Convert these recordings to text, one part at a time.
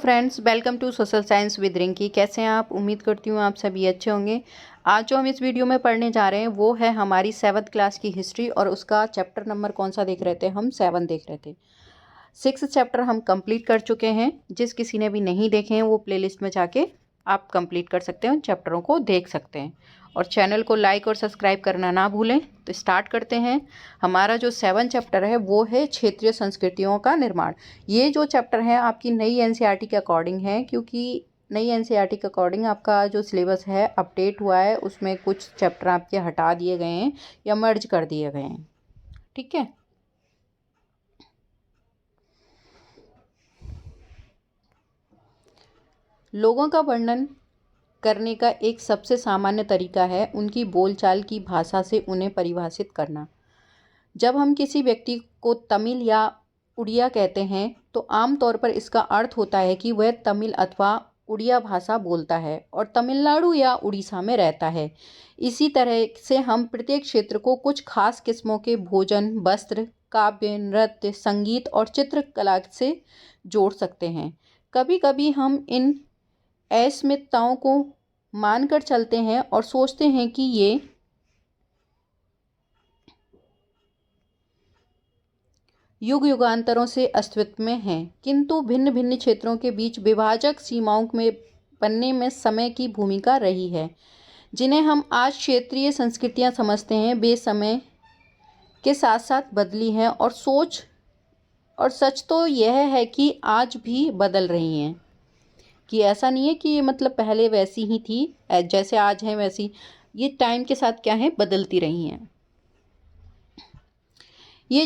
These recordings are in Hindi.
Friends, welcome to social science with Rinki. कैसे हैं आप? उम्मीद करती हूँ आप सभी अच्छे होंगे। आज जो हम इस वीडियो में पढ़ने जा रहे हैं वो है हमारी 7th क्लास की हिस्ट्री, और उसका चैप्टर नंबर कौन सा देख रहे थे हम? 7 देख रहे थे। 6 चैप्टर हम कंप्लीट कर चुके हैं। जिस किसी ने भी नहीं देखे हैं वो प्लेलिस्ट में जाके आप कंप्लीट कर सकते हैं, उन चैप्टरों को देख सकते हैं। और चैनल को लाइक और सब्सक्राइब करना ना भूलें। तो स्टार्ट करते हैं। हमारा जो 7 चैप्टर है वो है क्षेत्रीय संस्कृतियों का निर्माण। ये जो चैप्टर है आपकी नई एनसीईआरटी के अकॉर्डिंग है, क्योंकि नई एनसीईआरटी के अकॉर्डिंग आपका जो सिलेबस है अपडेट हुआ है, उसमें कुछ चैप्टर आपके हटा दिए गए हैं या मर्ज कर दिए गए हैं। ठीक है। लोगों का वर्णन करने का एक सबसे सामान्य तरीका है उनकी बोलचाल की भाषा से उन्हें परिभाषित करना। जब हम किसी व्यक्ति को तमिल या उड़िया कहते हैं तो आमतौर पर इसका अर्थ होता है कि वह तमिल अथवा उड़िया भाषा बोलता है और तमिलनाडु या उड़ीसा में रहता है। इसी तरह से हम प्रत्येक क्षेत्र को कुछ खास किस्मों के भोजन, वस्त्र, काव्य, नृत्य, संगीत और चित्रकला से जोड़ सकते हैं। कभी कभी हम इन अस्मिताओं को मानकर चलते हैं और सोचते हैं कि ये युग युगांतरों से अस्तित्व में हैं, किंतु भिन्न भिन्न क्षेत्रों के बीच विभाजक सीमाओं में बनने में समय की भूमिका रही है। जिन्हें हम आज क्षेत्रीय संस्कृतियां समझते हैं वे समय के साथ साथ बदली हैं, और सच तो यह है कि आज भी बदल रही हैं। कि ऐसा नहीं है कि ये मतलब पहले वैसी ही थी, जैसे आज है वैसी, ये टाइम के साथ क्या है, बदलती रही हैं। ये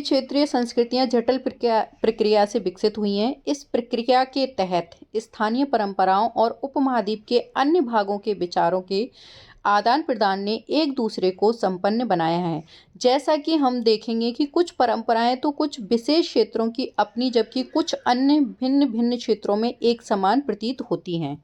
क्षेत्रीय संस्कृतियां जटिल प्रक्रिया से विकसित हुई हैं। इस प्रक्रिया के तहत स्थानीय परंपराओं और उपमहाद्वीप के अन्य भागों के विचारों के आदान प्रदान ने एक दूसरे को संपन्न बनाया है। जैसा कि हम देखेंगे कि कुछ परंपराएं तो कुछ विशेष क्षेत्रों की अपनी, जबकि कुछ अन्य भिन्न भिन्न क्षेत्रों में एक समान प्रतीत होती हैं।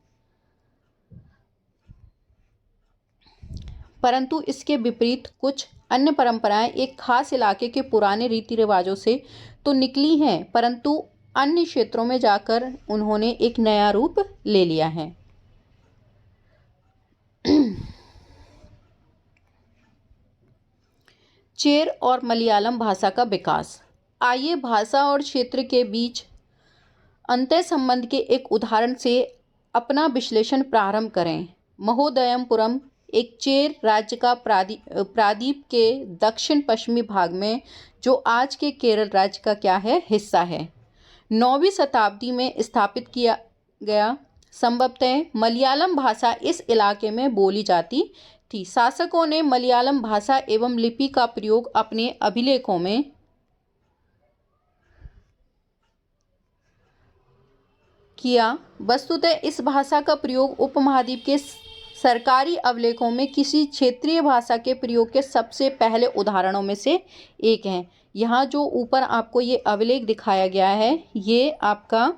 परंतु इसके विपरीत कुछ अन्य परंपराएं एक खास इलाके के पुराने रीति रिवाजों से तो निकली हैं, परंतु अन्य क्षेत्रों में जाकर उन्होंने एक नया रूप ले लिया है। चेर और मलयालम भाषा का विकास। आइए भाषा और क्षेत्र के बीच अंतः संबंध के एक उदाहरण से अपना विश्लेषण प्रारंभ करें। महोदयमपुरम एक चेर राज्य का प्रादीप के दक्षिण पश्चिमी भाग में, जो आज के केरल राज्य का क्या है, हिस्सा है, 9वीं शताब्दी में स्थापित किया गया। संभवतः मलयालम भाषा इस इलाके में बोली जाती थी। शासकों ने मलयालम भाषा एवं लिपि का प्रयोग अपने अभिलेखों में किया। वस्तुतः इस भाषा का प्रयोग उपमहाद्वीप के सरकारी अभिलेखों में किसी क्षेत्रीय भाषा के प्रयोग के सबसे पहले उदाहरणों में से एक है। यहाँ जो ऊपर आपको ये अभिलेख दिखाया गया है, ये आपका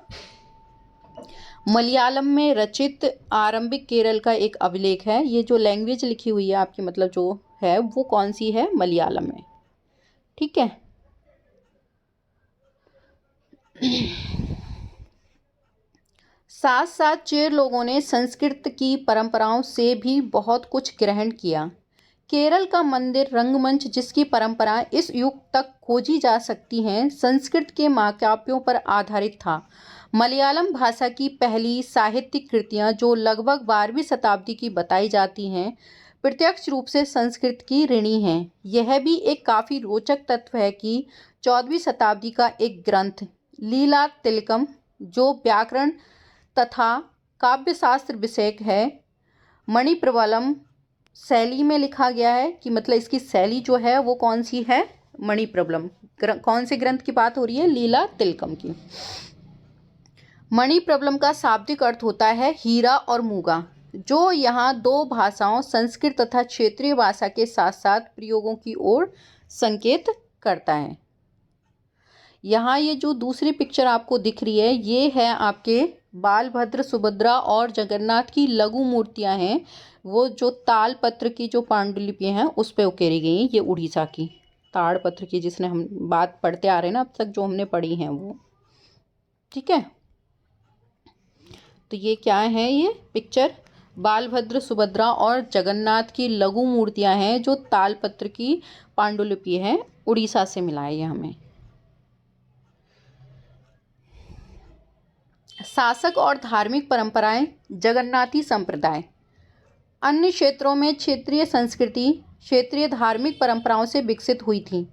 मलयालम में रचित आरंभिक केरल का एक अभिलेख है। ये जो लैंग्वेज लिखी हुई है आपकी, मतलब जो है वो कौन सी है, मलयालम में। ठीक है। साथ साथ चेर लोगों ने संस्कृत की परंपराओं से भी बहुत कुछ ग्रहण किया। केरल का मंदिर रंगमंच, जिसकी परंपराएं इस युग तक खोजी जा सकती हैं, संस्कृत के महाकाव्यों पर आधारित था। मलयालम भाषा की पहली साहित्यिक कृतियां, जो लगभग 12वीं शताब्दी की बताई जाती हैं, प्रत्यक्ष रूप से संस्कृत की ऋणी हैं। यह भी एक काफ़ी रोचक तथ्य है कि 14वीं शताब्दी का एक ग्रंथ लीला तिलकम, जो व्याकरण तथा काव्यशास्त्र विषयक है, मणिप्रबलम शैली में लिखा गया है। कि मतलब इसकी शैली जो है वो कौन सी है, मणिप्रबलम। कौन से ग्रंथ की बात हो रही है, लीला तिलकम की। मणिप्रबलम का शाब्दिक अर्थ होता है हीरा और मूंगा, जो यहाँ दो भाषाओं संस्कृत तथा क्षेत्रीय भाषा के साथ साथ प्रयोगों की ओर संकेत करता है। यहाँ ये जो दूसरी पिक्चर आपको दिख रही है, ये है आपके बालभद्र, सुभद्रा और जगन्नाथ की लघु मूर्तियाँ हैं। वो जो तालपत्र की जो पांडुलिपियाँ हैं उस पर उकेरी गई हैं। ये उड़ीसा की ताड़पत्र की, जिसने हम बात पढ़ते आ रहे हैं ना अब तक, जो हमने पढ़ी हैं वो। ठीक है। तो ये क्या है, ये पिक्चर बालभद्र, सुभद्रा और जगन्नाथ की लघु मूर्तियां हैं जो तालपत्र की पांडुलिपि है, उड़ीसा से मिला है ये हमें। शासक और धार्मिक परंपराएं। जगन्नाथी संप्रदाय अन्य क्षेत्रों में क्षेत्रीय संस्कृति, क्षेत्रीय धार्मिक परंपराओं से विकसित हुई थी।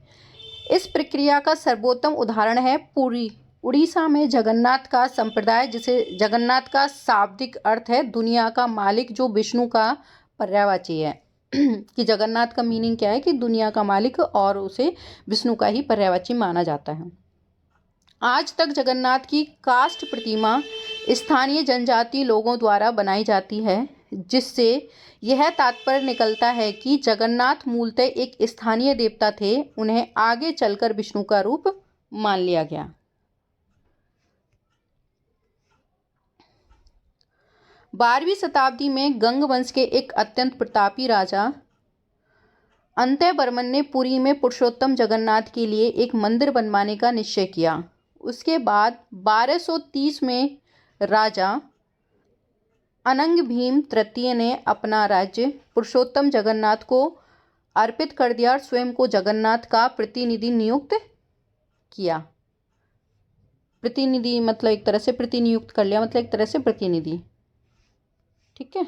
इस प्रक्रिया का सर्वोत्तम उदाहरण है पुरी। उड़ीसा में जगन्नाथ का संप्रदाय, जिसे जगन्नाथ का शाब्दिक अर्थ है दुनिया का मालिक, जो विष्णु का पर्यायवाची है कि जगन्नाथ का मीनिंग क्या है कि दुनिया का मालिक, और उसे विष्णु का ही पर्यायवाची माना जाता है। आज तक जगन्नाथ की काष्ठ प्रतिमा स्थानीय जनजाति लोगों द्वारा बनाई जाती है, जिससे यह तात्पर्य निकलता है कि जगन्नाथ मूलतः एक स्थानीय देवता थे, उन्हें आगे चलकर विष्णु का रूप मान लिया गया। 12वीं शताब्दी में गंग वंश के एक अत्यंत प्रतापी राजा अंतःवर्मन ने पुरी में पुरुषोत्तम जगन्नाथ के लिए एक मंदिर बनवाने का निश्चय किया। उसके बाद 1230 में राजा अनंग भीम तृतीय ने अपना राज्य पुरुषोत्तम जगन्नाथ को अर्पित कर दिया और स्वयं को जगन्नाथ का प्रतिनिधि नियुक्त किया। प्रतिनिधि मतलब एक तरह से प्रतिनियुक्त कर लिया, मतलब एक तरह से प्रतिनिधि। ठीक है,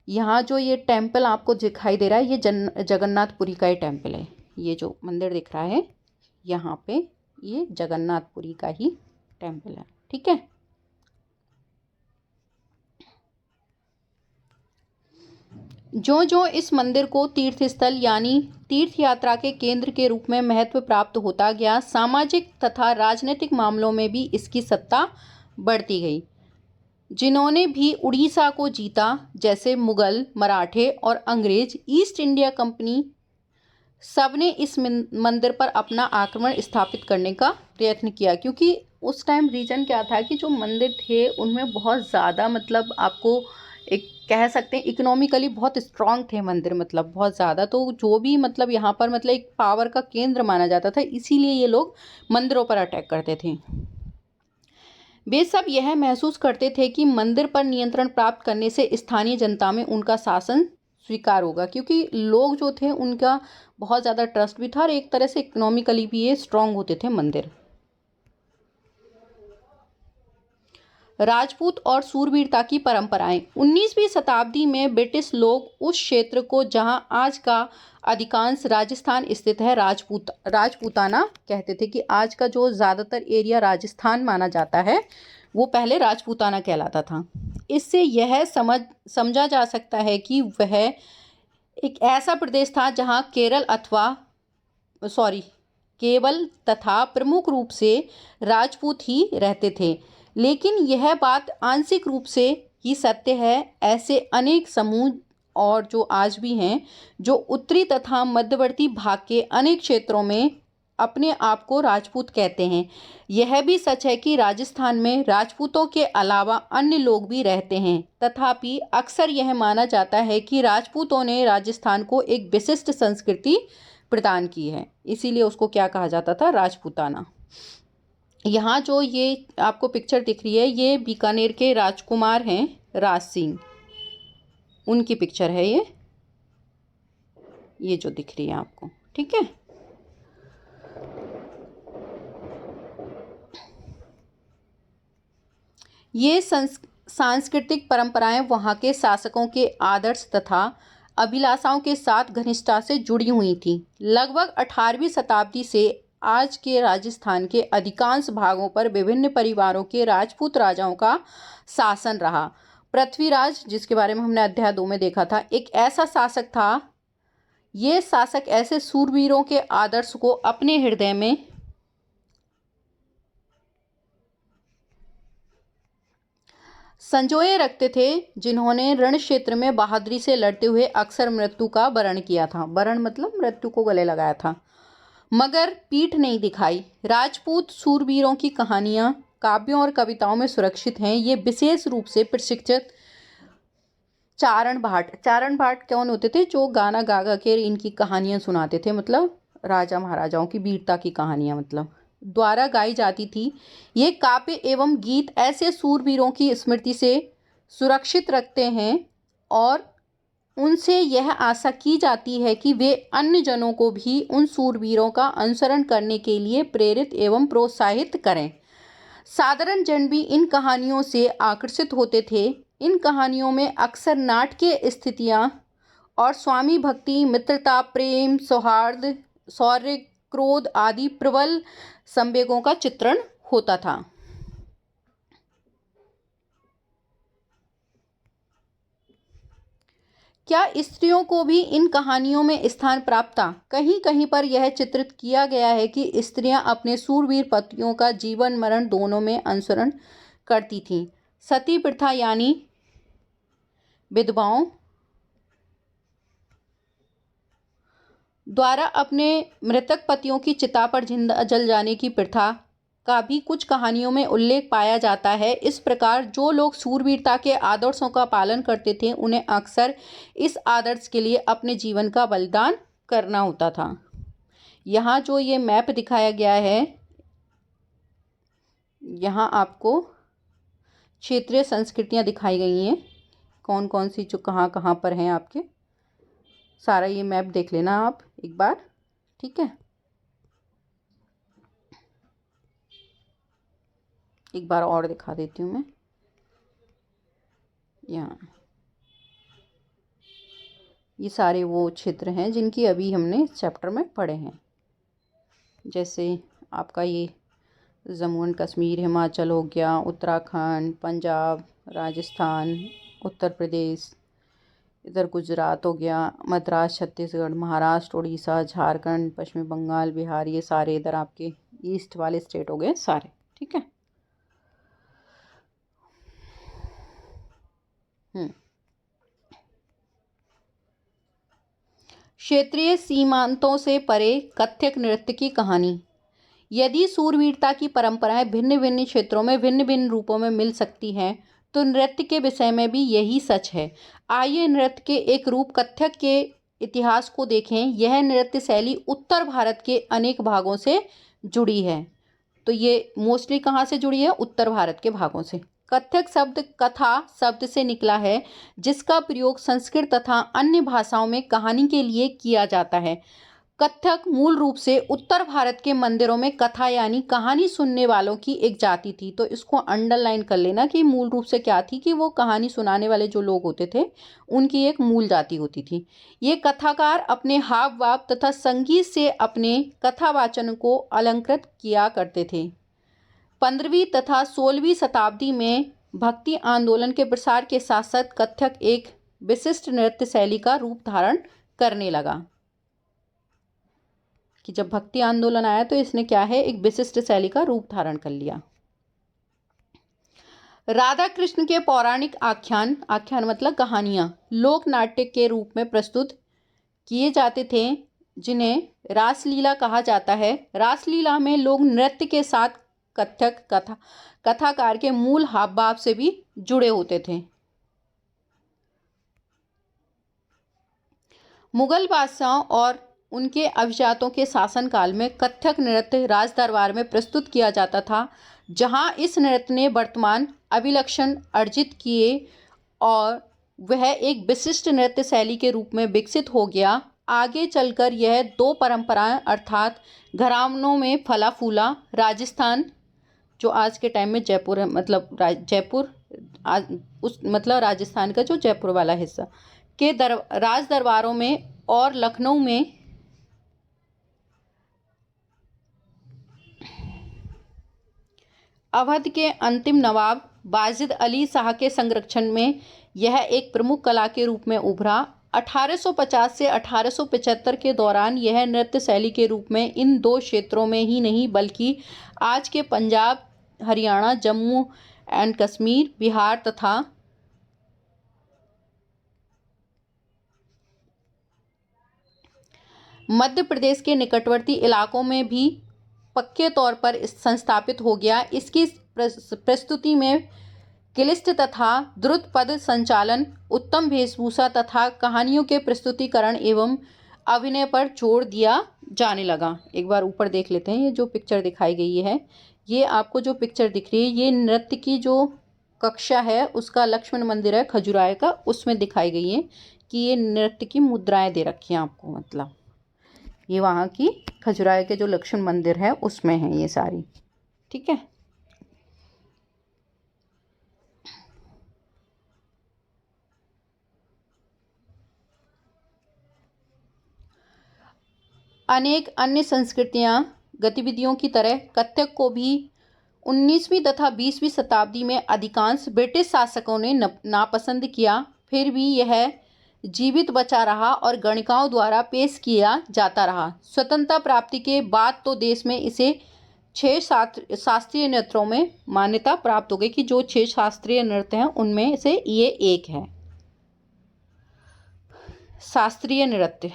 यहाँ जो ये टेम्पल आपको दिखाई दे रहा है, ये जगन्नाथपुरी का ही टेम्पल है। ये जो मंदिर दिख रहा है यहाँ पे, ये जगन्नाथपुरी का ही टेम्पल है। ठीक है, जो जो इस मंदिर को तीर्थ स्थल यानी तीर्थ यात्रा के केंद्र के रूप में महत्व प्राप्त होता गया, सामाजिक तथा राजनीतिक मामलों में भी इसकी सत्ता बढ़ती गई। जिन्होंने भी उड़ीसा को जीता, जैसे मुगल, मराठे और अंग्रेज, ईस्ट इंडिया कंपनी, सबने इस मंदिर पर अपना आक्रमण स्थापित करने का प्रयत्न किया। क्योंकि उस टाइम रीजन क्या था कि जो मंदिर थे उनमें बहुत ज़्यादा, मतलब आपको एक कह सकते हैं इकोनॉमिकली बहुत स्ट्रांग थे मंदिर, मतलब बहुत ज़्यादा। तो जो भी मतलब यहाँ पर मतलब एक पावर का केंद्र माना जाता था, इसीलिए ये लोग मंदिरों पर अटैक करते थे। वे सब यह महसूस करते थे कि मंदिर पर नियंत्रण प्राप्त करने से स्थानीय जनता में उनका शासन स्वीकार होगा, क्योंकि लोग जो थे उनका बहुत ज़्यादा ट्रस्ट भी था और एक तरह से इकोनॉमिकली भी ये स्ट्रांग होते थे मंदिर। राजपूत और शूरवीरता की परंपराएं। 19वीं शताब्दी में ब्रिटिश लोग उस क्षेत्र को जहां आज का अधिकांश राजस्थान स्थित है राजपूताना कहते थे, कि आज का जो ज़्यादातर एरिया राजस्थान माना जाता है वो पहले राजपूताना कहलाता था। इससे यह समझा जा सकता है कि वह एक ऐसा प्रदेश था जहां केवल तथा प्रमुख रूप से राजपूत ही रहते थे। लेकिन यह बात आंशिक रूप से ही सत्य है। ऐसे अनेक समूह और जो आज भी हैं, जो उत्तरी तथा मध्यवर्ती भाग के अनेक क्षेत्रों में अपने आप को राजपूत कहते हैं। यह भी सच है कि राजस्थान में राजपूतों के अलावा अन्य लोग भी रहते हैं। तथापि अक्सर यह माना जाता है कि राजपूतों ने राजस्थान को एक विशिष्ट संस्कृति प्रदान की है, इसीलिए उसको क्या कहा जाता था, राजपूताना। यहाँ जो ये आपको पिक्चर दिख रही है, ये बीकानेर के राजकुमार हैं, राज सिंह, उनकी पिक्चर है ये जो दिख रही है आपको। ठीक है, ये सांस्कृतिक परंपराएं वहाँ के शासकों के आदर्श तथा अभिलाषाओं के साथ घनिष्ठता से जुड़ी हुई थी। लगभग 18वीं शताब्दी से आज के राजस्थान के अधिकांश भागों पर विभिन्न परिवारों के राजपूत राजाओं का शासन रहा। पृथ्वीराज, जिसके बारे में हमने अध्याय 2 में देखा था, एक ऐसा शासक था। ये शासक ऐसे शूरवीरों के आदर्श को अपने हृदय में संजोए रखते थे, जिन्होंने रण क्षेत्र में बहादुरी से लड़ते हुए अक्सर मृत्यु का वरण किया था। वरण मतलब मृत्यु को गले लगाया था, मगर पीठ नहीं दिखाई। राजपूत शूरवीरों की कहानियां काव्यों और कविताओं में सुरक्षित हैं। ये विशेष रूप से प्रशिक्षित चारण भाट कौन होते थे, जो गाना गा गा के इनकी कहानियां सुनाते थे, मतलब राजा महाराजाओं की वीरता की कहानियां, मतलब द्वारा गाई जाती थी। ये काव्य एवं गीत ऐसे सूरवीरों की स्मृति से सुरक्षित रखते हैं और उनसे यह आशा की जाती है कि वे अन्य जनों को भी उन सूरवीरों का अनुसरण करने के लिए प्रेरित एवं प्रोत्साहित करें। साधारण जन भी इन कहानियों से आकर्षित होते थे। इन कहानियों में अक्सर नाटकीय स्थितियाँ और स्वामी भक्ति, मित्रता, प्रेम, सौहार्द, शौर्य, क्रोध आदि प्रबल संवेगों का चित्रण होता था। क्या स्त्रियों को भी इन कहानियों में स्थान प्राप्त था? कहीं कहीं पर यह चित्रित किया गया है कि स्त्रियां अपने सूरवीर पतियों का जीवन मरण दोनों में अनुसरण करती थीं। सती प्रथा यानी विधवाओं द्वारा अपने मृतक पतियों की चिता पर जिंदा जल जाने की प्रथा का भी कुछ कहानियों में उल्लेख पाया जाता है। इस प्रकार जो लोग सूरवीरता के आदर्शों का पालन करते थे उन्हें अक्सर इस आदर्श के लिए अपने जीवन का बलिदान करना होता था। यहाँ जो ये मैप दिखाया गया है, यहाँ आपको क्षेत्रीय संस्कृतियाँ दिखाई गई हैं, कौन कौन सी जो कहाँ कहाँ पर हैं आपके। सारा ये मैप देख लेना आप एक बार, ठीक है। एक बार और दिखा देती हूँ मैं। यहाँ ये सारे वो क्षेत्र हैं जिनकी अभी हमने इस चैप्टर में पढ़े हैं। जैसे आपका ये जम्मू एंड कश्मीर, हिमाचल हो गया, उत्तराखंड, पंजाब, राजस्थान, उत्तर प्रदेश, इधर गुजरात हो गया, मद्रास, छत्तीसगढ़, महाराष्ट्र, उड़ीसा, झारखंड, पश्चिम बंगाल, बिहार, ये सारे इधर आपके ईस्ट वाले स्टेट हो गए सारे, ठीक है। क्षेत्रीय सीमांतों से परे कथक नृत्य की कहानी। यदि सूरवीरता की परंपराएं भिन्न भिन्न क्षेत्रों में भिन्न भिन्न रूपों में मिल सकती हैं, तो नृत्य के विषय में भी यही सच है। आइए नृत्य के एक रूप कथक के इतिहास को देखें। यह नृत्य शैली उत्तर भारत के अनेक भागों से जुड़ी है। तो ये मोस्टली कहाँ से जुड़ी है? उत्तर भारत के भागों से। कथक शब्द कथा शब्द से निकला है, जिसका प्रयोग संस्कृत तथा अन्य भाषाओं में कहानी के लिए किया जाता है। कथक मूल रूप से उत्तर भारत के मंदिरों में कथा यानी कहानी सुनने वालों की एक जाति थी। तो इसको अंडरलाइन कर लेना कि मूल रूप से क्या थी, कि वो कहानी सुनाने वाले जो लोग होते थे उनकी एक मूल जाति होती थी। ये कथाकार अपने हाव भाव तथा संगीत से अपने कथावाचन को अलंकृत किया करते थे। 15वीं तथा 16वीं शताब्दी में भक्ति आंदोलन के प्रसार के साथ साथ कथक एक विशिष्ट नृत्य शैली का रूप धारण करने लगा। कि जब भक्ति आंदोलन आया तो इसने क्या है, एक विशिष्ट शैली का रूप धारण कर लिया। राधा कृष्ण के पौराणिक आख्यान, आख्यान मतलब कहानियां, लोक नाट्य के रूप में प्रस्तुत किए जाते थे, जिन्हें रासलीला कहा जाता है। रासलीला में लोग नृत्य के साथ कथक कथाकार के मूल हाव भाव से भी जुड़े होते थे। मुगल बादशाहों और उनके अभिजातों के शासनकाल में कथक नृत्य राज दरबार में प्रस्तुत किया जाता था, जहां इस नृत्य ने वर्तमान अभिलक्षण अर्जित किए और वह एक विशिष्ट नृत्य शैली के रूप में विकसित हो गया। आगे चलकर यह दो परंपराएं अर्थात घरानों में फला फूला, राजस्थान जो आज के टाइम में जयपुर है, मतलब जयपुर उस मतलब राजस्थान का जो जयपुर वाला हिस्सा के राज दरबारों में और लखनऊ में अवध के अंतिम नवाब वाजिद अली शाह के संरक्षण में यह एक प्रमुख कला के रूप में उभरा। 1850 से 1875 के दौरान यह नृत्य शैली के रूप में इन दो क्षेत्रों में ही नहीं बल्कि आज के पंजाब, हरियाणा, जम्मू एंड कश्मीर, बिहार तथा मध्य प्रदेश के निकटवर्ती इलाकों में भी पक्के तौर पर संस्थापित हो गया। इसकी प्रस्तुति में क्लिष्ट तथा द्रुत पद संचालन, उत्तम वेशभूषा तथा कहानियों के प्रस्तुतिकरण एवं अभिनय पर जोर दिया जाने लगा। एक बार ऊपर देख लेते हैं, ये जो पिक्चर दिखाई गई है, ये आपको जो पिक्चर दिख रही है, ये नृत्य की जो कक्षा है उसका लक्ष्मण मंदिर है खजुराहो का, उसमें दिखाई गई है कि ये नृत्य की मुद्राएं दे रखी हैं आपको, मतलब ये वहाँ की खजुराहो के जो लक्ष्मण मंदिर है उसमें है ये सारी। ठीक है। अनेक अन्य संस्कृतियां गतिविधियों की तरह कथक को भी 19वीं तथा 20वीं शताब्दी में अधिकांश ब्रिटिश शासकों ने नापसंद किया। फिर भी यह जीवित बचा रहा और गणिकाओं द्वारा पेश किया जाता रहा। स्वतंत्रता प्राप्ति के बाद तो देश में इसे 6 शास्त्रीय नृत्यों में मान्यता प्राप्त हो गई कि जो 6 शास्त्रीय नृत्य हैं उनमें से ये एक है। शास्त्रीय नृत्य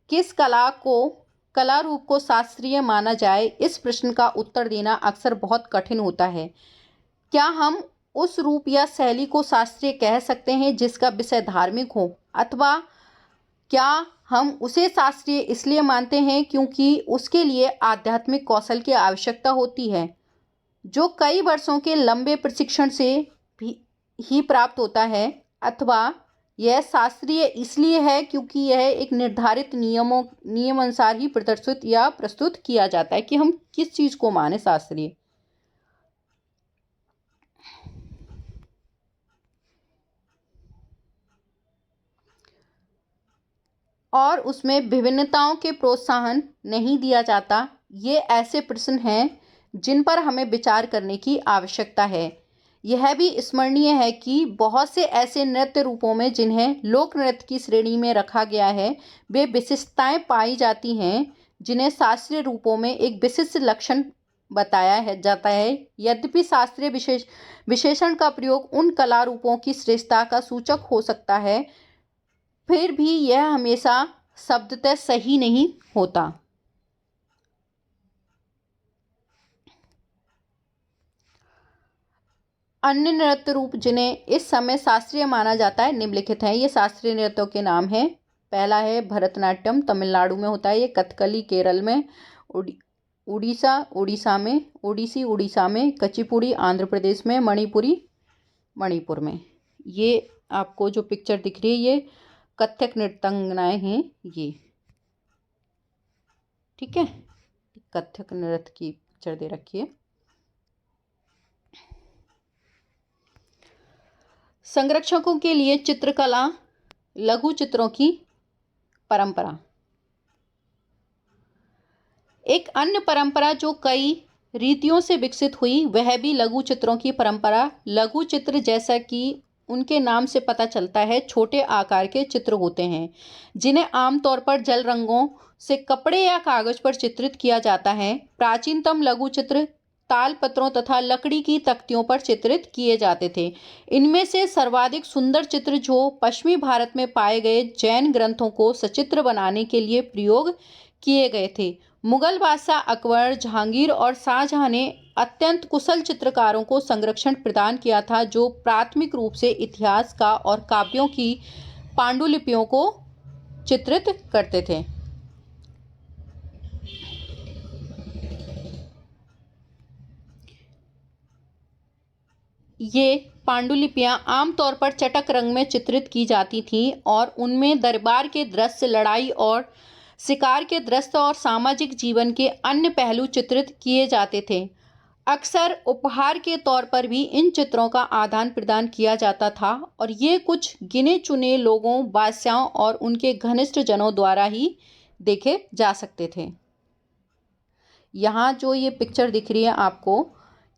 किस कला रूप को शास्त्रीय माना जाए, इस प्रश्न का उत्तर देना अक्सर बहुत कठिन होता है। क्या हम उस रूप या शैली को शास्त्रीय कह सकते हैं जिसका विषय धार्मिक हो, अथवा क्या हम उसे शास्त्रीय इसलिए मानते हैं क्योंकि उसके लिए आध्यात्मिक कौशल की आवश्यकता होती है, जो कई वर्षों के लंबे प्रशिक्षण से भी ही प्राप्त होता है, अथवा यह शास्त्रीय इसलिए है क्योंकि यह एक निर्धारित नियम अनुसार ही प्रदर्शित या प्रस्तुत किया जाता है, कि हम किस चीज को माने शास्त्रीय। और उसमें विभिन्नताओं के प्रोत्साहन नहीं दिया जाता। ये ऐसे प्रश्न हैं जिन पर हमें विचार करने की आवश्यकता है। यह भी स्मरणीय है कि बहुत से ऐसे नृत्य रूपों में जिन्हें लोक नृत्य की श्रेणी में रखा गया है, वे विशिष्टताएं पाई जाती हैं जिन्हें शास्त्रीय रूपों में एक विशिष्ट लक्षण बताया जाता है। यद्यपि शास्त्रीय विशेषण का प्रयोग उन कला रूपों की श्रेष्ठता का सूचक हो सकता है, फिर भी यह हमेशा शब्दतः सही नहीं होता। अन्य नृत्य रूप जिन्हें इस समय शास्त्रीय माना जाता है निम्नलिखित हैं। ये शास्त्रीय नृत्यों के नाम हैं। पहला है भरतनाट्यम, तमिलनाडु में होता है ये। कथकली केरल में। उड़ीसा में। कुचिपुड़ी आंध्र प्रदेश में। मणिपुरी मणिपुर में। ये आपको जो पिक्चर दिख रही है ये कथक नृत्यांगनाएं हैं ये। ठीक है, कथक नृत्य की पिक्चर दे रखी है। संरक्षकों के लिए चित्रकला लघु चित्रों की परंपरा। एक अन्य परंपरा जो कई रीतियों से विकसित हुई वह भी लघु चित्रों की परंपरा। लघु चित्र, जैसा कि उनके नाम से पता चलता है, छोटे आकार के चित्र होते हैं जिन्हें आमतौर पर जल रंगों से कपड़े या कागज पर चित्रित किया जाता है। प्राचीनतम लघु चित्र तालपत्रों तथा लकड़ी की तख्तियों पर चित्रित किए जाते थे। इनमें से सर्वाधिक सुंदर चित्र जो पश्चिमी भारत में पाए गए जैन ग्रंथों को सचित्र बनाने के लिए प्रयोग किए गए थे। मुगल बादशाह अकबर, जहांगीर और शाहजहां ने अत्यंत कुशल चित्रकारों को संरक्षण प्रदान किया था, जो प्राथमिक रूप से इतिहास का और काव्यों की पांडुलिपियों को चित्रित करते थे। ये पांडुलिपियां आमतौर पर चटक रंग में चित्रित की जाती थीं और उनमें दरबार के दृश्य, लड़ाई और शिकार के दृश्य और सामाजिक जीवन के अन्य पहलू चित्रित किए जाते थे। अक्सर उपहार के तौर पर भी इन चित्रों का आदान प्रदान किया जाता था और ये कुछ गिने चुने लोगों, बादशाहों और उनके घनिष्ठ जनों द्वारा ही देखे जा सकते थे। यहाँ जो ये पिक्चर दिख रही है आपको,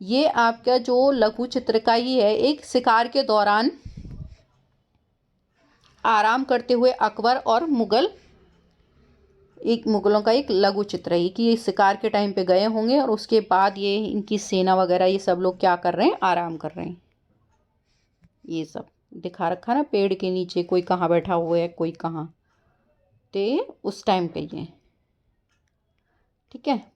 ये आपका जो लघु चित्र का ही है। एक शिकार के दौरान आराम करते हुए अकबर और मुगलों का एक लघु चित्र है कि ये शिकार के टाइम पे गए होंगे और उसके बाद ये इनकी सेना वगैरह ये सब लोग क्या कर रहे हैं, आराम कर रहे हैं। ये सब दिखा रखा ना, पेड़ के नीचे कोई कहाँ बैठा हुआ है, कोई कहाँ, तो उस टाइम पे ये। ठीक है।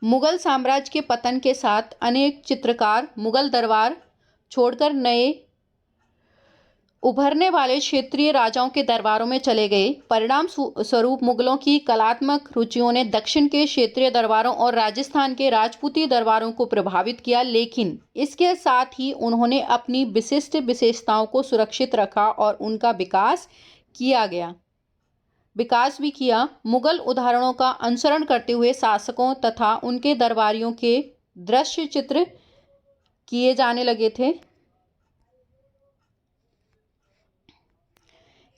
मुगल साम्राज्य के पतन के साथ अनेक चित्रकार मुगल दरबार छोड़कर नए उभरने वाले क्षेत्रीय राजाओं के दरबारों में चले गए। परिणाम स्वरूप मुगलों की कलात्मक रुचियों ने दक्षिण के क्षेत्रीय दरबारों और राजस्थान के राजपूती दरबारों को प्रभावित किया, लेकिन इसके साथ ही उन्होंने अपनी विशिष्ट विशेषताओं को सुरक्षित रखा और उनका विकास भी किया। मुगल उदाहरणों का अनुसरण करते हुए शासकों तथा उनके दरबारियों के दृश्य चित्र किए जाने लगे थे।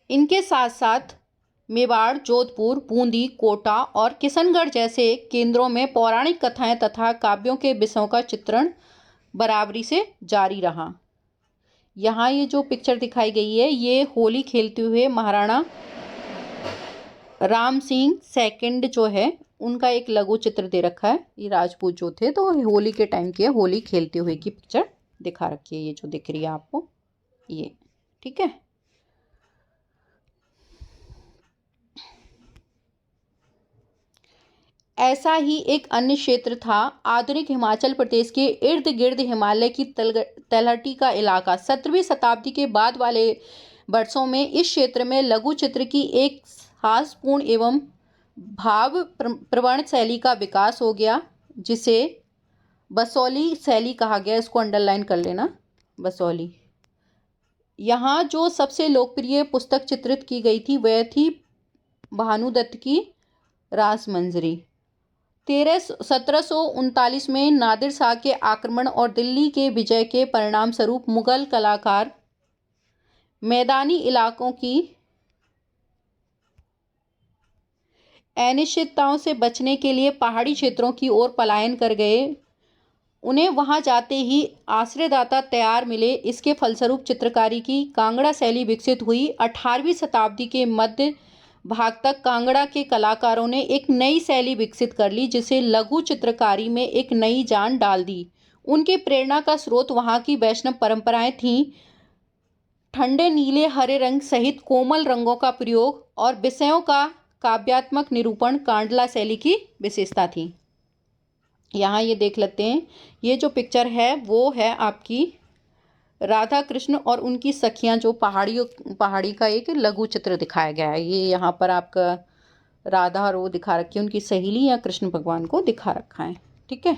इनके साथ साथ मेवाड़, जोधपुर, बूंदी, कोटा और किशनगढ़ जैसे केंद्रों में पौराणिक कथाएं तथा काव्यों के विषयों का चित्रण बराबरी से जारी रहा। यहाँ ये जो पिक्चर दिखाई गई है, ये होली खेलते हुए महाराणा राम सिंह सेकंड जो है उनका एक लघु चित्र दे रखा है। ये राजपूत जो थे तो होली के टाइम की है, होली खेलते हुए की पिक्चर दिखा रखी है, ये जो दिख रही है आपको ये, ठीक है। ऐसा ही एक अन्य क्षेत्र था आधुनिक हिमाचल प्रदेश के इर्द गिर्द हिमालय की तलहटी का इलाका। 17वीं शताब्दी के बाद वाले वर्षों में इस क्षेत्र में लघु चित्र की एक हासपूर्ण एवं भाव प्रवण शैली का विकास हो गया, जिसे बसौली शैली कहा गया। इसको अंडरलाइन कर लेना, बसौली। यहाँ जो सबसे लोकप्रिय पुस्तक चित्रित की गई थी वह थी भानुदत्त की रासमंजरी। 1739 में नादिर शाह के आक्रमण और दिल्ली के विजय के परिणाम स्वरूप मुगल कलाकार मैदानी इलाकों की अनिश्चितताओं से बचने के लिए पहाड़ी क्षेत्रों की ओर पलायन कर गए। उन्हें वहां जाते ही आश्रयदाता तैयार मिले। इसके फलस्वरूप चित्रकारी की कांगड़ा शैली विकसित हुई। 18वीं शताब्दी के मध्य भाग तक कांगड़ा के कलाकारों ने एक नई शैली विकसित कर ली, जिसे लघु चित्रकारी में एक नई जान डाल दी। उनकी प्रेरणा का स्रोत वहां की वैष्णव परंपराएं थीं। ठंडे नीले हरे रंग सहित कोमल रंगों का प्रयोग और विषयों का काव्यात्मक निरूपण कांडला शैली की विशेषता थी। यहाँ ये देख लेते हैं, ये जो पिक्चर है वो है आपकी राधा कृष्ण और उनकी सखियां, जो पहाड़ी का एक लघु चित्र दिखाया गया है। ये यहाँ पर आपका राधा और वो दिखा रखी है, उनकी सहेली या कृष्ण भगवान को दिखा रखा है, ठीक है।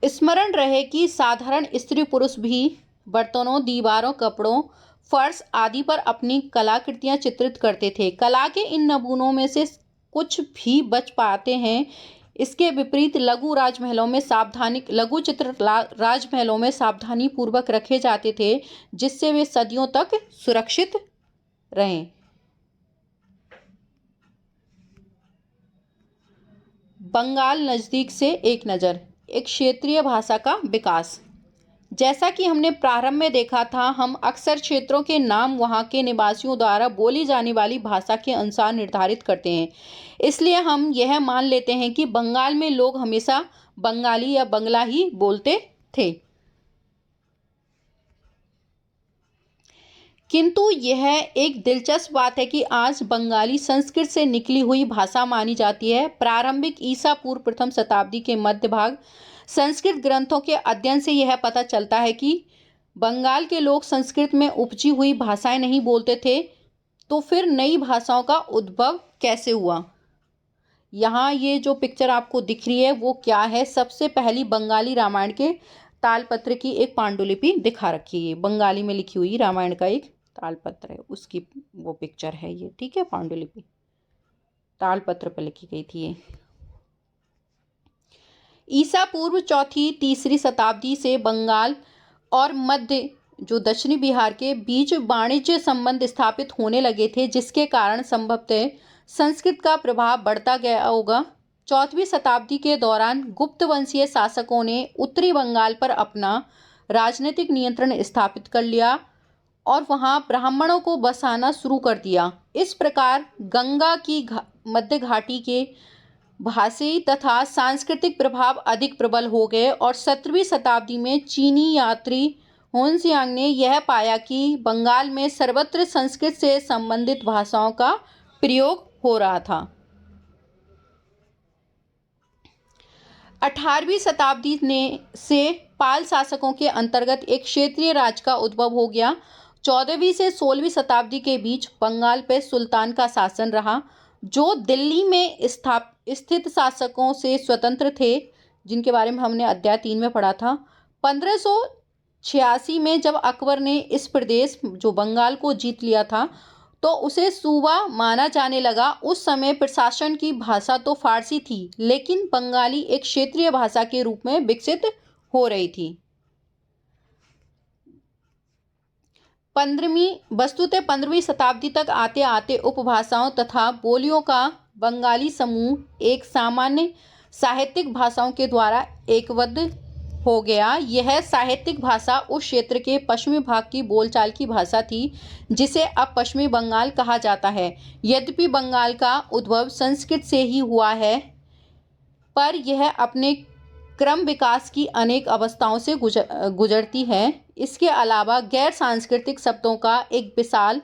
स्मरण रहे कि साधारण स्त्री पुरुष भी बर्तनों, दीवारों, कपड़ों, फर्श आदि पर अपनी कलाकृतियां चित्रित करते थे। कला के इन नमूनों में से कुछ भी बच पाते हैं। इसके विपरीत लघु चित्र राजमहलों में सावधानी पूर्वक रखे जाते थे, जिससे वे सदियों तक सुरक्षित रहें। बंगाल नज़दीक से एक नज़र, एक क्षेत्रीय भाषा का विकास। जैसा कि हमने प्रारंभ में देखा था, हम अक्सर क्षेत्रों के नाम वहां के निवासियों द्वारा बोली जाने वाली भाषा के अनुसार निर्धारित करते हैं। इसलिए हम यह मान लेते हैं कि बंगाल में लोग हमेशा बंगाली या बंगला ही बोलते थे। किंतु यह एक दिलचस्प बात है कि आज बंगाली संस्कृत से निकली हुई भाषा मानी जाती है। प्रारंभिक ईसा पूर्व प्रथम शताब्दी के मध्य भाग संस्कृत ग्रंथों के अध्ययन से यह पता चलता है कि बंगाल के लोग संस्कृत में उपजी हुई भाषाएं नहीं बोलते थे। तो फिर नई भाषाओं का उद्भव कैसे हुआ? यहाँ ये जो पिक्चर आपको दिख रही है वो क्या है? सबसे पहली बंगाली रामायण के तालपत्र की एक पांडुलिपि दिखा रखी है। बंगाली में लिखी हुई रामायण का एक तालपत्र है, उसकी वो पिक्चर है ये, ठीक है। पांडुलिपि तालपत्र पर लिखी गई थी ये। ईसा पूर्व चौथी तीसरी शताब्दी से बंगाल और मध्य जो दक्षिणी बिहार के बीच वाणिज्य संबंध स्थापित होने लगे थे, जिसके कारण संभवतः संस्कृत का प्रभाव बढ़ता गया होगा। 4वीं शताब्दी के दौरान गुप्त वंशीय शासकों ने उत्तरी बंगाल पर अपना राजनीतिक नियंत्रण स्थापित कर लिया और वहां ब्राह्मणों को बसाना शुरू कर दिया। इस प्रकार गंगा की मध्य घाटी के भाषाई तथा सांस्कृतिक प्रभाव अधिक प्रबल हो गए और 17वीं शताब्दी में चीनी यात्री होनसियांग ने यह पाया कि बंगाल में सर्वत्र संस्कृत से संबंधित भाषाओं का प्रयोग हो रहा था। 18वीं शताब्दी ने से पाल शासकों के अंतर्गत एक क्षेत्रीय राज का उद्भव हो गया। 14वीं से 16वीं शताब्दी के बीच बंगाल पर सुल्तान का शासन रहा, जो दिल्ली में स्थित शासकों से स्वतंत्र थे, जिनके बारे में हमने अध्याय 3 में पढ़ा था। 1586 में जब अकबर ने इस प्रदेश जो बंगाल को जीत लिया था, तो उसे सूबा माना जाने लगा। उस समय प्रशासन की भाषा तो फारसी थी, लेकिन बंगाली एक क्षेत्रीय भाषा के रूप में विकसित हो रही थी। 15वीं शताब्दी तक आते आते उपभाषाओं तथा बोलियों का बंगाली समूह एक सामान्य साहित्यिक भाषाओं के द्वारा एकबद्ध हो गया। यह साहित्यिक भाषा उस क्षेत्र के पश्चिमी भाग की बोलचाल की भाषा थी, जिसे अब पश्चिमी बंगाल कहा जाता है। यद्यपि बंगाल का उद्भव संस्कृत से ही हुआ है, पर यह अपने क्रम विकास की अनेक अवस्थाओं से गुजरती है। इसके अलावा गैर सांस्कृतिक शब्दों का एक विशाल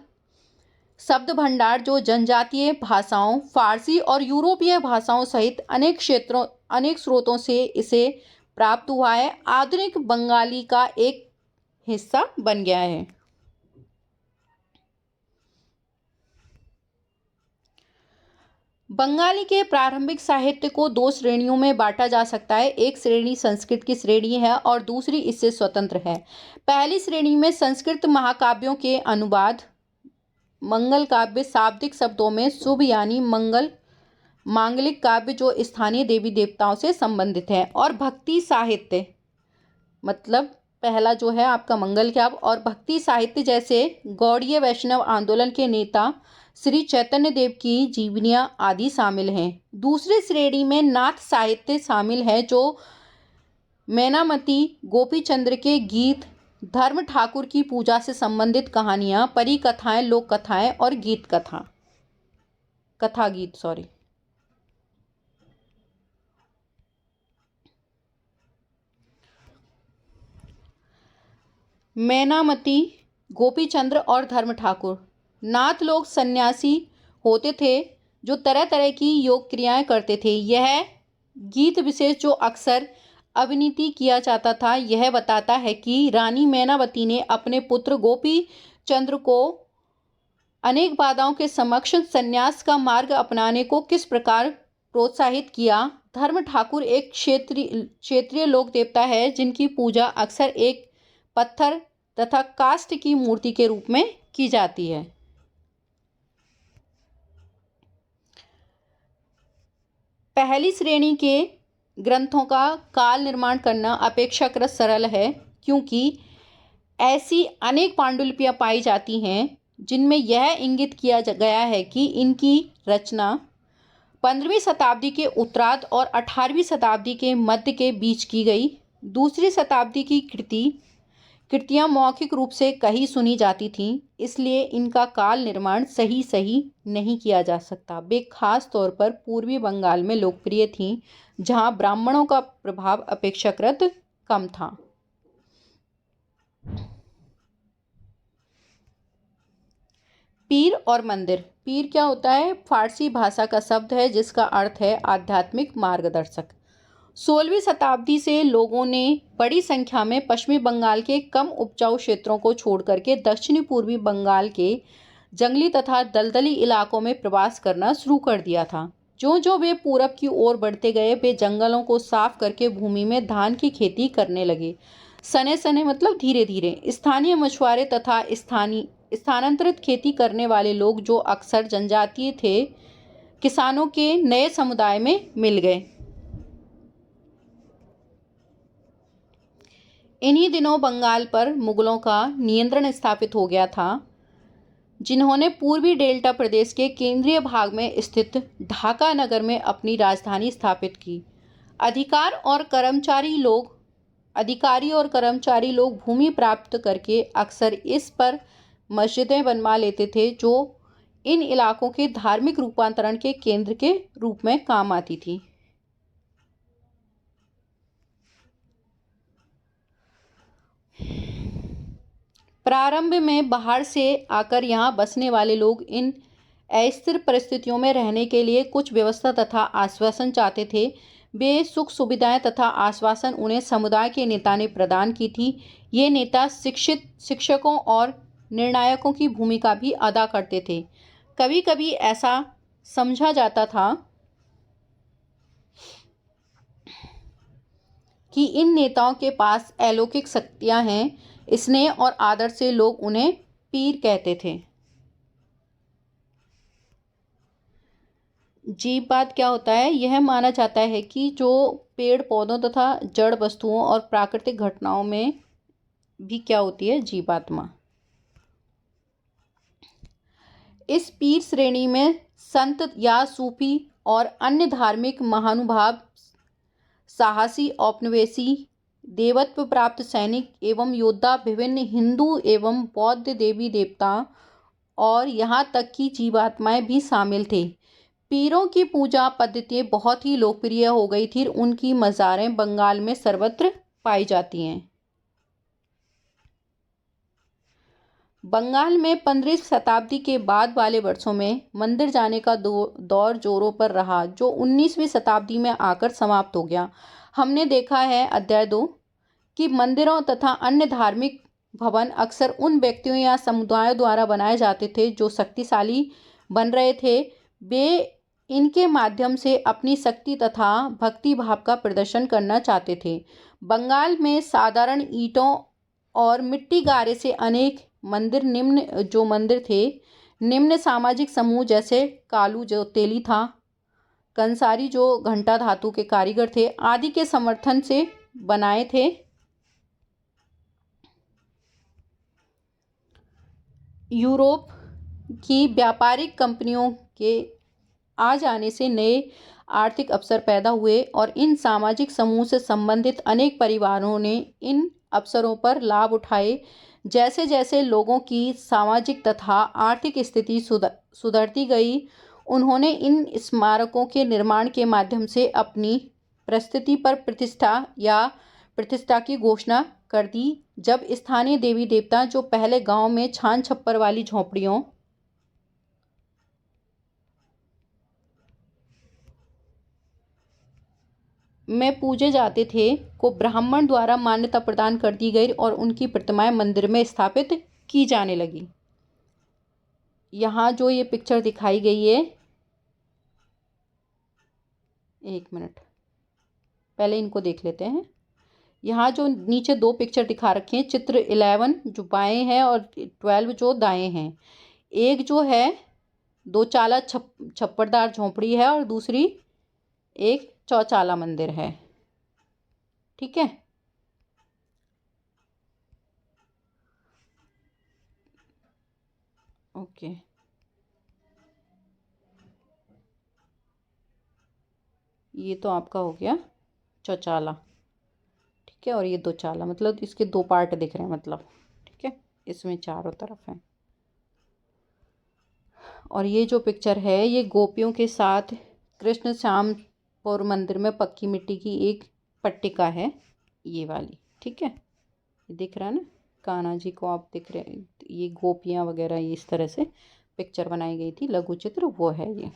शब्द भंडार जो जनजातीय भाषाओं, फारसी और यूरोपीय भाषाओं सहित अनेक स्रोतों से इसे प्राप्त हुआ है, आधुनिक बंगाली का एक हिस्सा बन गया है। बंगाली के प्रारंभिक साहित्य को 2 श्रेणियों में बांटा जा सकता है। एक श्रेणी संस्कृत की श्रेणी है और दूसरी इससे स्वतंत्र है। पहली श्रेणी में संस्कृत महाकाव्यों के अनुवाद, मंगल काव्य शाब्दिक शब्दों में शुभ यानी मंगल, मांगलिक काव्य जो स्थानीय देवी देवताओं से संबंधित है, और भक्ति साहित्य मतलब पहला जो है आपका मंगल काव्य और भक्ति साहित्य जैसे गौड़ीय वैष्णव आंदोलन के नेता श्री चैतन्य देव की जीवनियाँ आदि शामिल हैं। दूसरी श्रेणी में नाथ साहित्य शामिल है, जो मैनामती गोपीचंद्र के गीत, धर्म ठाकुर की पूजा से संबंधित कहानियाँ, परी कथाएं, लोक कथाएं और कथा गीत मैनामती गोपीचंद्र और धर्म ठाकुर। नाथ लोग सन्यासी होते थे जो तरह तरह की योग क्रियाएं करते थे। यह गीत विशेष जो अक्सर अभिनीति किया जाता था, यह बताता है कि रानी मैनावती ने अपने पुत्र गोपी चंद्र को अनेक बाधाओं के समक्ष संन्यास का मार्ग अपनाने को किस प्रकार प्रोत्साहित किया। धर्म ठाकुर एक क्षेत्रीय लोक देवता है, जिनकी पूजा अक्सर एक पत्थर तथा काष्ठ की मूर्ति के रूप में की जाती है। पहली श्रेणी के ग्रंथों का काल निर्माण करना अपेक्षाकृत सरल है, क्योंकि ऐसी अनेक पांडुलिपियां पाई जाती हैं जिनमें यह इंगित किया गया है कि इनकी रचना 15वीं शताब्दी के उत्तरार्ध और 18वीं शताब्दी के मध्य के बीच की गई। दूसरी शताब्दी की कृतियां मौखिक रूप से कही सुनी जाती थीं, इसलिए इनका काल निर्माण सही नहीं किया जा सकता। वे खास तौर पर पूर्वी बंगाल में लोकप्रिय थीं, जहां ब्राह्मणों का प्रभाव अपेक्षाकृत कम था। पीर और मंदिर। पीर क्या होता है? फारसी भाषा का शब्द है जिसका अर्थ है आध्यात्मिक मार्गदर्शक। 16वीं शताब्दी से लोगों ने बड़ी संख्या में पश्चिमी बंगाल के कम उपजाऊ क्षेत्रों को छोड़ करके दक्षिणी पूर्वी बंगाल के जंगली तथा दलदली इलाकों में प्रवास करना शुरू कर दिया था। जो वे पूरब की ओर बढ़ते गए, वे जंगलों को साफ करके भूमि में धान की खेती करने लगे। सने मतलब धीरे धीरे स्थानीय मछुआरे तथा स्थानांतरित खेती करने वाले लोग, जो अक्सर जनजातीय थे, किसानों के नए समुदाय में मिल गए। इन्हीं दिनों बंगाल पर मुगलों का नियंत्रण स्थापित हो गया था, जिन्होंने पूर्वी डेल्टा प्रदेश के केंद्रीय भाग में स्थित ढाका नगर में अपनी राजधानी स्थापित की। अधिकारी और कर्मचारी लोग भूमि प्राप्त करके अक्सर इस पर मस्जिदें बनवा लेते थे, जो इन इलाकों के धार्मिक रूपांतरण के केंद्र के रूप में काम आती थी। प्रारंभ में बाहर से आकर यहाँ बसने वाले लोग इन अस्थिर परिस्थितियों में रहने के लिए कुछ व्यवस्था तथा आश्वासन चाहते थे। वे सुख सुविधाएं तथा आश्वासन उन्हें समुदाय के नेता ने प्रदान की थी। ये नेता शिक्षित शिक्षकों और निर्णायकों की भूमिका भी अदा करते थे। कभी कभी ऐसा समझा जाता था कि इन नेताओं के पास अलौकिक शक्तियां हैं। स्नेह और आदर से लोग उन्हें पीर कहते थे। जीववाद क्या होता है? यह माना जाता है कि जो पेड़ पौधों तथा जड़ वस्तुओं और प्राकृतिक घटनाओं में भी क्या होती है? जीवात्मा। इस पीर श्रेणी में संत या सूफी और अन्य धार्मिक महानुभाव, साहसी औपनिवेशी, देवत्व प्राप्त सैनिक एवं योद्धा, विभिन्न हिंदू एवं बौद्ध देवी देवता और यहाँ तक कि जीवात्माएं भी शामिल थे। पीरों की पूजा पद्धतियाँ बहुत ही लोकप्रिय हो गई थी। उनकी मज़ारें बंगाल में सर्वत्र पाई जाती हैं। बंगाल में 15वीं शताब्दी के बाद वाले वर्षों में मंदिर जाने का दौर जोरों पर रहा, जो 19वीं शताब्दी में आकर समाप्त हो गया। हमने देखा है अध्याय 2 कि मंदिरों तथा अन्य धार्मिक भवन अक्सर उन व्यक्तियों या समुदायों द्वारा बनाए जाते थे जो शक्तिशाली बन रहे थे। वे इनके माध्यम से अपनी शक्ति तथा भक्ति भाव का प्रदर्शन करना चाहते थे। बंगाल में साधारण ईंटों और मिट्टी गारे से अनेक मंदिर थे निम्न सामाजिक समूह जैसे कालू जो तेली था, कंसारी जो घंटा धातु के कारीगर थे आदि के समर्थन से बनाए थे। यूरोप की व्यापारिक कंपनियों के आ जाने से नए आर्थिक अवसर पैदा हुए और इन सामाजिक समूह से संबंधित अनेक परिवारों ने इन अवसरों पर लाभ उठाए। जैसे जैसे लोगों की सामाजिक तथा आर्थिक स्थिति सुधरती गई, उन्होंने इन स्मारकों के निर्माण के माध्यम से अपनी परिस्थिति पर प्रतिष्ठा की घोषणा कर दी। जब स्थानीय देवी देवता जो पहले गांव में छान छप्पर वाली झोंपड़ियों में पूजे जाते थे को ब्राह्मण द्वारा मान्यता प्रदान कर दी गई और उनकी प्रतिमाएं मंदिर में स्थापित की जाने लगी। यहाँ जो ये पिक्चर दिखाई गई है, एक मिनट पहले इनको देख लेते हैं। यहाँ जो नीचे 2 पिक्चर दिखा रखे हैं, चित्र 11 जो बाएं हैं और 12 जो दाएं हैं। एक जो है 2 चाला छप्परदार झोंपड़ी है और दूसरी एक चौचाला मंदिर है। ठीक है, ओके। ये तो आपका हो गया चौचाला, ठीक है, और ये 2 चाला, मतलब इसके 2 पार्ट दिख रहे हैं, मतलब ठीक है, इसमें चारों तरफ है। और ये जो पिक्चर है ये गोपियों के साथ कृष्ण श्यामपुर मंदिर में पक्की मिट्टी की एक पट्टिका है, ये वाली, ठीक है, ये दिख रहा है ना, कान्हा जी को आप दिख रहे हैं, ये गोपियाँ वगैरह इस तरह से पिक्चर बनाई गई थी, लघु चित्र वो है ये।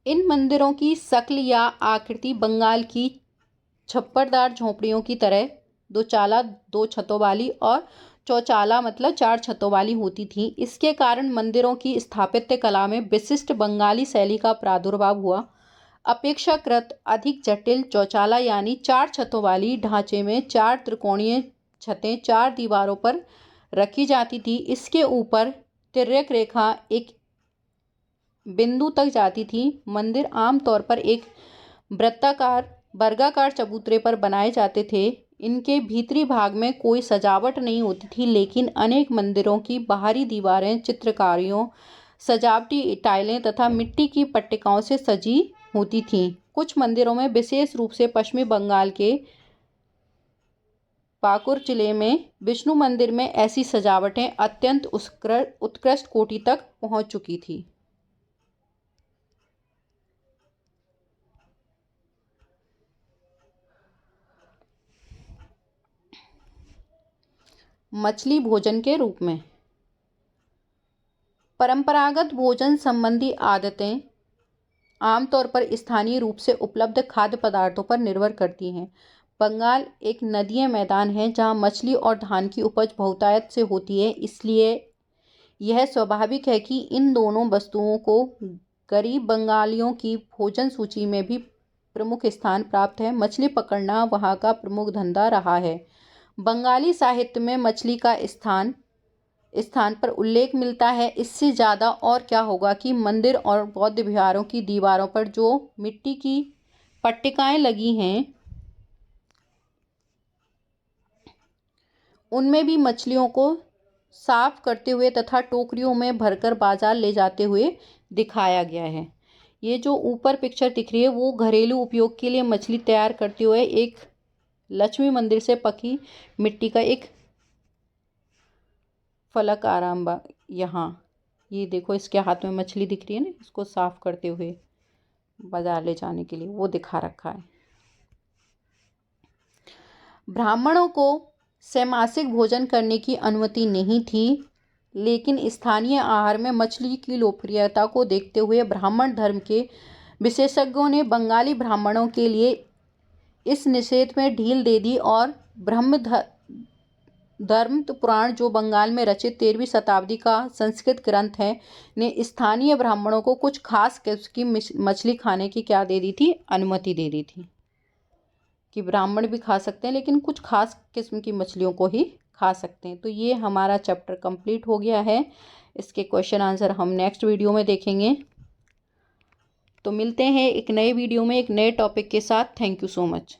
इन मंदिरों की शक्ल या आकृति बंगाल की छप्परदार झोंपड़ियों की तरह 2 चाला 2 छतों वाली और चौचाला मतलब 4 छतों वाली होती थी। इसके कारण मंदिरों की स्थापत्य कला में विशिष्ट बंगाली शैली का प्रादुर्भाव हुआ। अपेक्षाकृत अधिक जटिल चौचाला यानी 4 छतों वाली ढांचे में 4 त्रिकोणीय छतें 4 दीवारों पर रखी जाती थी। इसके ऊपर तिर्यक रेखा एक बिंदु तक जाती थी। मंदिर आमतौर पर एक वर्गाकार चबूतरे पर बनाए जाते थे। इनके भीतरी भाग में कोई सजावट नहीं होती थी, लेकिन अनेक मंदिरों की बाहरी दीवारें चित्रकारियों, सजावटी टाइलें तथा मिट्टी की पट्टिकाओं से सजी होती थीं। कुछ मंदिरों में, विशेष रूप से पश्चिमी बंगाल के पाकुर जिले में विष्णु मंदिर में, ऐसी सजावटें अत्यंत उत्कृष्ट कोटि तक पहुंच चुकी थी। मछली भोजन के रूप में। परंपरागत भोजन संबंधी आदतें आमतौर पर स्थानीय रूप से उपलब्ध खाद्य पदार्थों पर निर्भर करती हैं। बंगाल एक नदीय मैदान है जहां मछली और धान की उपज बहुतायत से होती है, इसलिए यह स्वाभाविक है कि इन दोनों वस्तुओं को गरीब बंगालियों की भोजन सूची में भी प्रमुख स्थान प्राप्त है। मछली पकड़ना वहाँ का प्रमुख धंधा रहा है। बंगाली साहित्य में मछली का स्थान पर उल्लेख मिलता है। इससे ज़्यादा और क्या होगा कि मंदिर और बौद्ध विहारों की दीवारों पर जो मिट्टी की पट्टिकाएं लगी हैं उनमें भी मछलियों को साफ करते हुए तथा टोकरियों में भरकर बाजार ले जाते हुए दिखाया गया है। ये जो ऊपर पिक्चर दिख रही है वो घरेलू उपयोग के लिए मछली तैयार करते हुए एक लक्ष्मी मंदिर से पकी मिट्टी का एक फलक आराम यहाँ ये देखो, इसके हाथ में मछली दिख रही है ना, इसको साफ करते हुए बाजार ले जाने के लिए वो दिखा रखा है। ब्राह्मणों को सैमासिक भोजन करने की अनुमति नहीं थी, लेकिन स्थानीय आहार में मछली की लोकप्रियता को देखते हुए ब्राह्मण धर्म के विशेषज्ञों ने बंगाली ब्राह्मणों के लिए इस निषेध में ढील दे दी और ब्रह्म धर्म पुराण, जो बंगाल में रचित 13वीं शताब्दी का संस्कृत ग्रंथ है, ने स्थानीय ब्राह्मणों को कुछ खास किस्म की मछली खाने की क्या दे दी थी, अनुमति दे दी थी कि ब्राह्मण भी खा सकते हैं लेकिन कुछ खास किस्म की मछलियों को ही खा सकते हैं। तो ये हमारा चैप्टर कंप्लीट हो गया है। इसके क्वेश्चन आंसर हम नेक्स्ट वीडियो में देखेंगे। तो मिलते हैं एक नए वीडियो में एक नए टॉपिक के साथ। Thank you so much.